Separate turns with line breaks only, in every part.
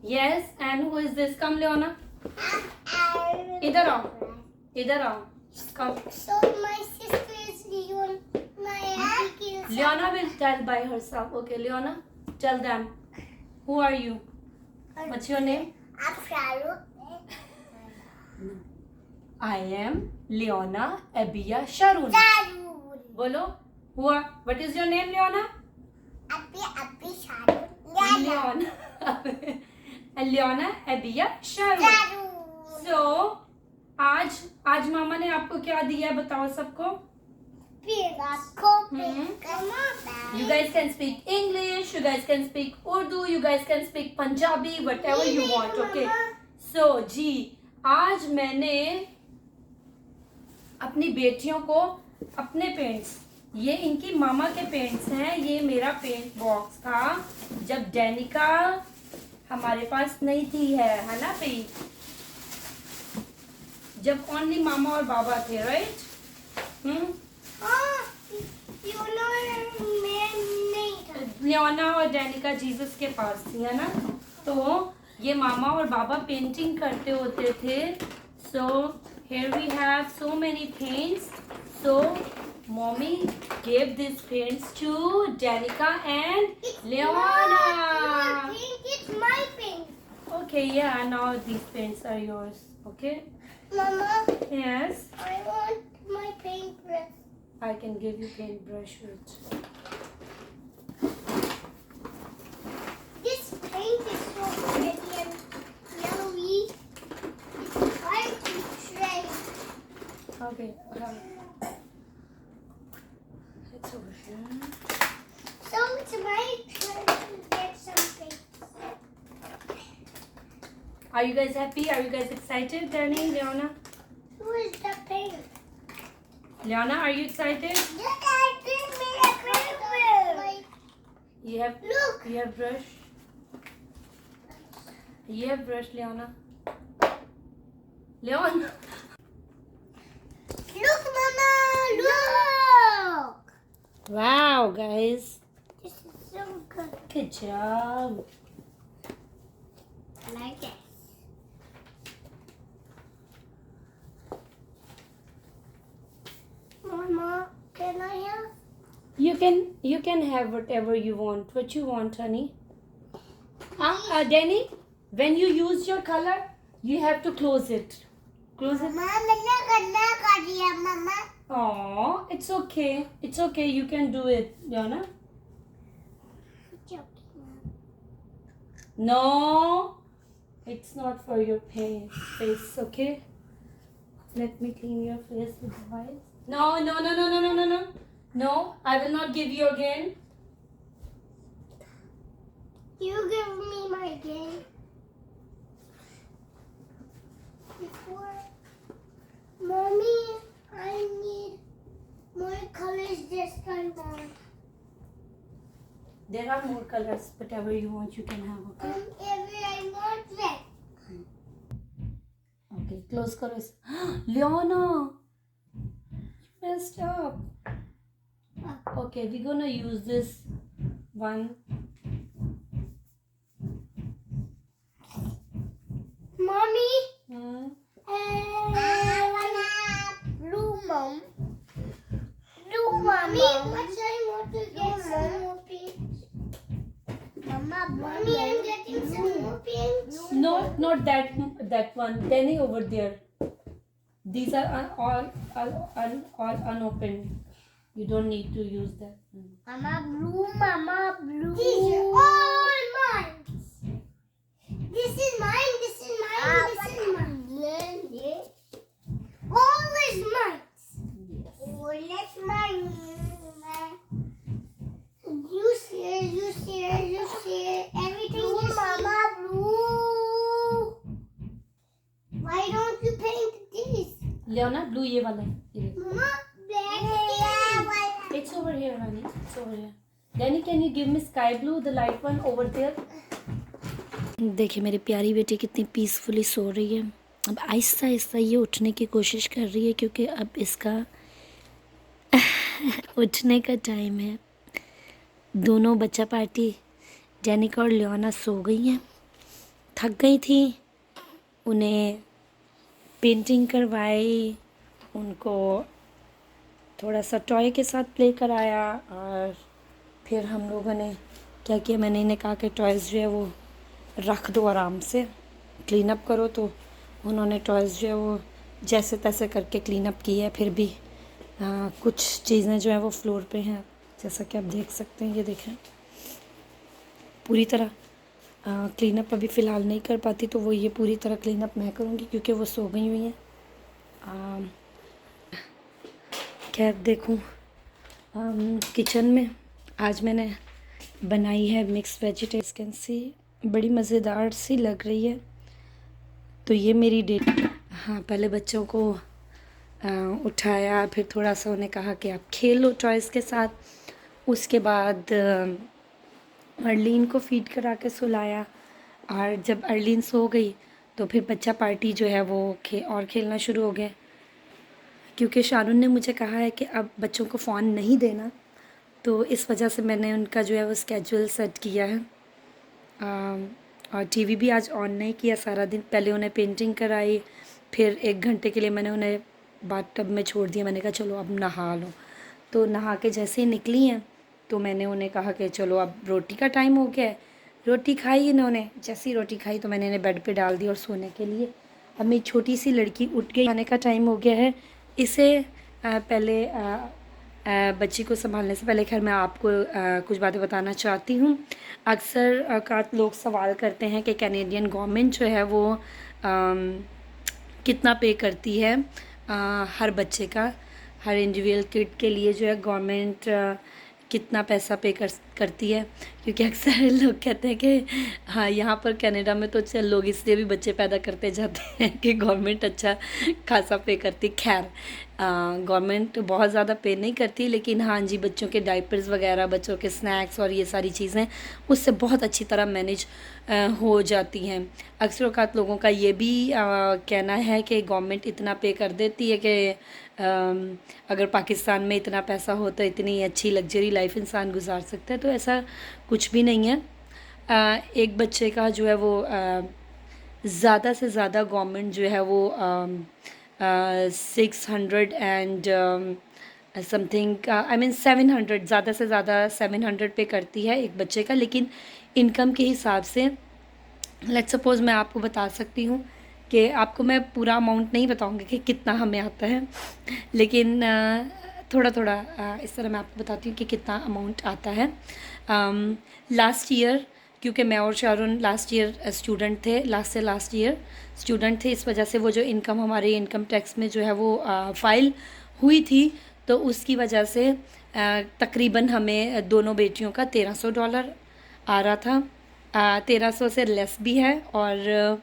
Yes, and who is this? Come, Leona. इधर आओ, इधर आओ. Come.
So my sister is Leon. My auntie is.
Leona will tell by herself. Okay, Leona, tell them. Who are you? What's your name?
I'm Shahrukh.
I am Leona Abia Sharon.
Shahrukh.
बोलो. Who are? What is your name, Leona?
Abhi Shahrukh.
Leona. Leona Abia Sharon.
Shahrukh.
So आज मामा ने आपको क्या दिया बताओ सबको. You guys can speak English, you guys can speak Urdu, you guys can speak Punjabi, whatever you want, okay? So जी आज मैंने अपनी बेटियों को अपने पेंट्स, ये इनकी मामा के पेंट्स हैं, ये मेरा पेंट बॉक्स था जब डैनिका हमारे पास नहीं थी है ना पे, जब ओनली मामा और बाबा थे, राइट? लियोना और डैनिका जीसस के पास थी है ना, तो ये मामा और बाबा पेंटिंग करते होते थे. सो here we have so many paints. So mommy gave these paints to Danica and Leona.
It's my pink.
Okay, yeah, now these paints are yours. Okay.
Mama,
Yes,
I want my paintbrush.
I can give you paintbrush with.
This paint is so pretty and yellowy. It's hard to shred.
Okay, it's over here.
So it's my turn to get some paint.
Are you guys happy? Are you guys excited, Danny, Leona?
Who is the paint?
Leona, are you excited?
Look, I did make a paintbrush.
You have
Look.
You have brush. You have brush, Leona. Leona.
Look, Mama, look.
Wow, guys.
This is so good.
Good job.
Like this. Mama, can I have?
You can have whatever you want. What you want, honey? Danny, when you use your color, you have to close it. Close it.
Mama.
Oh, it's okay. It's okay. You can do it, Leona. No, it's not for your face, okay? Let me clean your face with the wipes. No. No, I will not give you again.
You give me my game. Before, Mommy, I need more colors this time on.
There are more colors. Whatever you want, you can have, okay?
Every I want red.
Okay, close colors. Leona, you messed up. Okay, we're gonna use this one.
Mommy,
Hmm?
I want blue, Mom. Blue, Mommy. But I want to get some more paint. Mommy, I'm getting some more paint.
No, not that one. Danny over there. These are all unopened. You don't need to use that.
Mama, blue. These are all mine. This is mine, this is mine, this is mine. All is mine. All is mine. You share. Everything blue, is Mama, blue. Why don't you paint this?
Leona, blue ये वाला है. ये.
Mama, black.
It's over here, honey. It's over here. Danny, can you give me sky blue, the light one over there? देखिए मेरी प्यारी बेटी कितनी peacefully सो रही है. अब आहिस्ता आहिस्ता ये उठने की कोशिश कर रही है क्योंकि अब इसका उठने का टाइम है. दोनों बच्चा पार्टी डेनिका और लियोना सो गई हैं. थक गई थी, उन्हें पेंटिंग करवाई, उनको थोड़ा सा टॉय के साथ प्ले कराया और फिर हम लोगों ने क्या किया, मैंने इन्हें कहा कि टॉयज़ जो है वो रख दो आराम से, क्लीन अप करो। तो उन्होंने टॉयज़ जो है वो जैसे तैसे करके क्लीन अप की है। फिर भी कुछ चीज़ें जो है वो फ्लोर पे हैं, जैसा कि आप देख सकते हैं। ये देखें, पूरी तरह क्लीन अप अभी फ़िलहाल नहीं कर पाती, तो वो ये पूरी तरह क्लीन अप मैं करूँगी क्योंकि वो सो गई हुई हैं। खैर देखूँ, किचन में आज मैंने बनाई है मिक्स वेजिटेबल्स, कैन सी, बड़ी मज़ेदार सी लग रही है। तो ये मेरी हाँ, पहले बच्चों को उठाया, फिर थोड़ा सा उन्हें कहा कि आप खेलो टॉयज़ के साथ। उसके बाद अर्लीन को फ़ीड करा के सुलाया, और जब अर्लीन सो गई तो फिर बच्चा पार्टी जो है वो खेलना शुरू हो गया, क्योंकि शारून ने मुझे कहा है कि अब बच्चों को फ़ोन नहीं देना। तो इस वजह से मैंने उनका जो है वो स्केड्यूल सेट किया है। और टीवी भी आज ऑन नहीं किया सारा दिन। पहले उन्हें पेंटिंग कराई, फिर 1 घंटे के लिए मैंने उन्हें बाथटब में छोड़ दिया। मैंने कहा चलो अब नहा लो। तो नहा के जैसे ही निकली हैं तो मैंने उन्हें कहा कि चलो अब रोटी का टाइम हो गया है। रोटी खाई इन्होंने, जैसी रोटी खाई तो मैंने इन्हें बेड पे डाल दी और सोने के लिए। अब मेरी छोटी सी लड़की उठ गई, खाने का टाइम हो गया है। इसे पहले बच्ची को संभालने से पहले खैर मैं आपको कुछ बातें बताना चाहती हूँ। अक्सर औकात लोग सवाल करते हैं कि कैनेडियन गवर्नमेंट जो है वो कितना पे करती है हर बच्चे का, हर इंडिविजुअल किड के लिए जो है गवर्नमेंट कितना पैसा पे करती है। क्योंकि अक्सर लोग कहते हैं कि हाँ, यहाँ पर कनाडा में तो चल लोग इसलिए भी बच्चे पैदा करते जाते हैं कि गवर्नमेंट अच्छा खासा पे करती। खैर गवर्नमेंट बहुत ज़्यादा पे नहीं करती, लेकिन हाँ जी, बच्चों के डाइपर्स वगैरह, बच्चों के स्नैक्स और ये सारी चीज़ें उससे बहुत अच्छी तरह मैनेज हो जाती हैं। अक्सर औकात लोगों का ये भी कहना है कि गवर्नमेंट इतना पे कर देती है कि अगर पाकिस्तान में इतना पैसा हो तो इतनी अच्छी लग्जरी लाइफ इंसान गुजार सकता है। तो ऐसा कुछ भी नहीं है। एक बच्चे का जो है वो ज़्यादा से ज़्यादा गवर्नमेंट जो है वो 600 एंड समथिंग, आई मीन 700, ज़्यादा से ज़्यादा 700 पे करती है एक बच्चे का। लेकिन इनकम के हिसाब से लेट्स सपोज़ मैं आपको बता सकती हूँ कि आपको मैं पूरा अमाउंट नहीं बताऊँगी कि कितना हमें आता है, लेकिन थोड़ा थोड़ा इस तरह मैं आपको बताती हूँ कि कितना अमाउंट आता है। लास्ट ईयर, क्योंकि मैं और शारून लास्ट ईयर स्टूडेंट थे, लास्ट ईयर स्टूडेंट थे, इस वजह से वो जो इनकम हमारे इनकम टैक्स में जो है वो फ़ाइल हुई थी, तो उसकी वजह से तकरीबन हमें दोनों बेटियों का $1300 आ रहा था। 1300 से लेस भी है और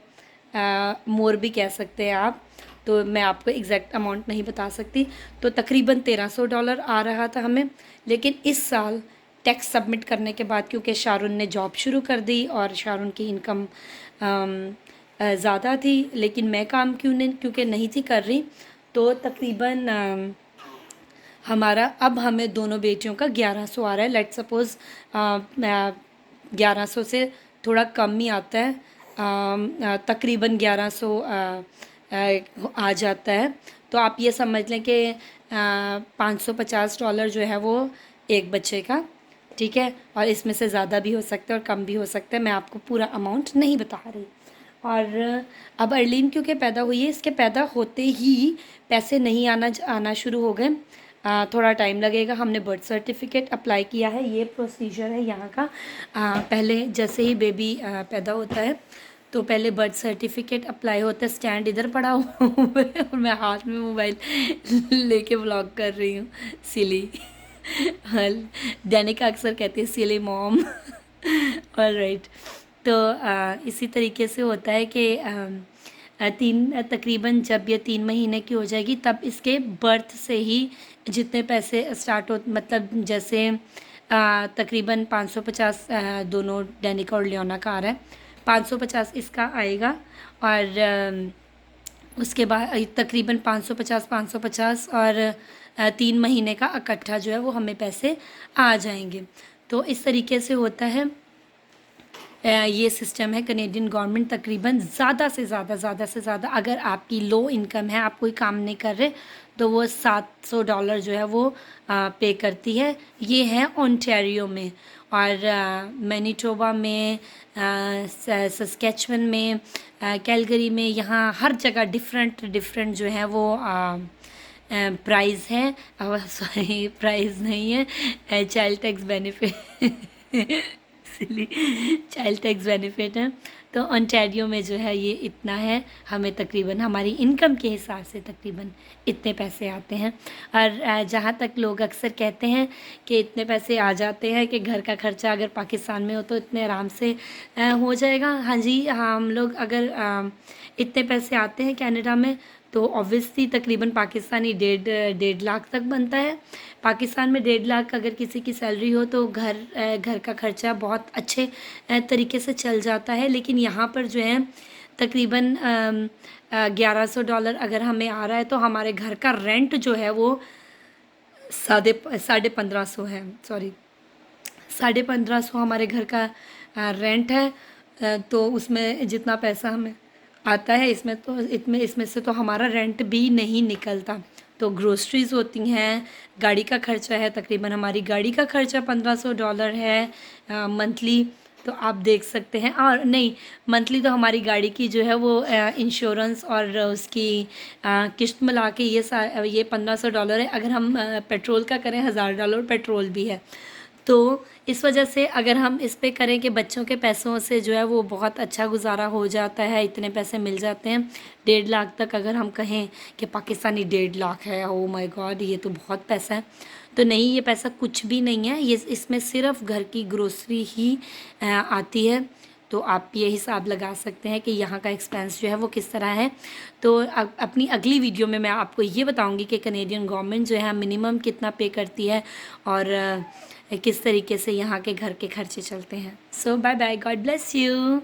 मोर भी कह सकते हैं आप, तो मैं आपको एग्जैक्ट अमाउंट नहीं बता सकती। तो तकरीबन $1300 आ रहा था हमें। लेकिन इस साल टैक्स सबमिट करने के बाद, क्योंकि शारून ने जॉब शुरू कर दी और शारून की इनकम ज़्यादा थी, लेकिन मैं काम क्योंकि नहीं थी कर रही, तो तकरीबन हमारा अब हमें दोनों बेटियों का 1100 आ रहा है। लेट्स सपोज़ 1100 से थोड़ा कम ही आता है, तकरीबन 1100 आ जाता है। तो आप ये समझ लें कि $550 जो है वो एक बच्चे का, ठीक है। और इसमें से ज़्यादा भी हो सकता है और कम भी हो सकता है, मैं आपको पूरा अमाउंट नहीं बता रही। और अब अर्लीन क्योंकि पैदा हुई है, इसके पैदा होते ही पैसे नहीं आना शुरू हो गए। थोड़ा टाइम लगेगा। हमने बर्थ सर्टिफिकेट अप्लाई किया है, ये प्रोसीजर है यहाँ का। पहले जैसे ही बेबी पैदा होता है तो पहले बर्थ सर्टिफिकेट अप्लाई होता है। स्टैंड इधर पड़ा हुआ है और मैं हाथ में मोबाइल लेके व्लॉग कर रही हूँ, सिली। दैनिका अक्सर कहती है सिली मॉम। ऑलराइट, तो इसी तरीके से होता है कि तकरीबन जब ये 3 महीने की हो जाएगी तब इसके बर्थ से ही जितने पैसे स्टार्ट हो, मतलब जैसे तकरीबन 550 दोनों दैनिका और लियोना का आ रहा है, 550 इसका आएगा। और उसके बाद तकरीबन 550 और 3 महीने का इकट्ठा जो है वो हमें पैसे आ जाएंगे। तो इस तरीके से होता है। ये सिस्टम है कनेडियन गवर्नमेंट तकरीबन ज़्यादा से ज़्यादा अगर आपकी लो इनकम है, आप कोई काम नहीं कर रहे, तो वो $700 जो है वो पे करती है। ये है ओंटारियो में, और मैनीटोबा में, सस्केचुअन में, कैलगरी में, यहाँ हर जगह डिफरेंट जो है वो प्राइस है। सॉरी, प्राइस नहीं है, चाइल्ड टैक्स बेनिफिट इसलिए चाइल्ड टैक्स बेनिफिट है। तो ओंटारियो में जो है ये इतना है, हमें तकरीबन हमारी इनकम के हिसाब से तकरीबन इतने पैसे आते हैं। और जहाँ तक लोग अक्सर कहते हैं कि इतने पैसे आ जाते हैं कि घर का खर्चा अगर पाकिस्तान में हो तो इतने आराम से हो जाएगा। हाँ जी, हम लोग अगर इतने पैसे आते हैं कनाडा में तो ऑब्वियसली तकरीबन पाकिस्तानी डेढ़ लाख तक बनता है। पाकिस्तान में 1.5 लाख अगर किसी की सैलरी हो तो घर का खर्चा बहुत अच्छे तरीके से चल जाता है। लेकिन यहाँ पर जो है तकरीबन $1100 अगर हमें आ रहा है तो हमारे घर का रेंट जो है वो 1550 है। सॉरी, 1550 हमारे घर का रेंट है। तो उसमें जितना पैसा हमें आता है इसमें से तो हमारा रेंट भी नहीं निकलता। तो ग्रोसरीज होती हैं, गाड़ी का खर्चा है, तकरीबन हमारी गाड़ी का खर्चा $1500 है मंथली। तो आप देख सकते हैं, और नहीं, मंथली तो हमारी गाड़ी की जो है वो इंश्योरेंस और उसकी किस्त मिला के ये $1500 है। अगर हम पेट्रोल का करें, $1000 पेट्रोल भी है। तो इस वजह से अगर हम इस पे करें कि बच्चों के पैसों से जो है वो बहुत अच्छा गुजारा हो जाता है, इतने पैसे मिल जाते हैं। 1.5 लाख तक अगर हम कहें कि पाकिस्तानी 1.5 लाख है, ओ माय गॉड, ये तो बहुत पैसा है। तो नहीं, ये पैसा कुछ भी नहीं है, ये इसमें सिर्फ घर की ग्रोसरी ही आती है। तो आप ये हिसाब लगा सकते हैं कि यहाँ का एक्सपेंस जो है वो किस तरह है। तो अपनी अगली वीडियो में मैं आपको ये बताऊँगी कि कनेडियन गवर्नमेंट जो है मिनिमम कितना पे करती है और किस तरीके से यहाँ के घर के खर्चे चलते हैं। So bye bye, God bless you.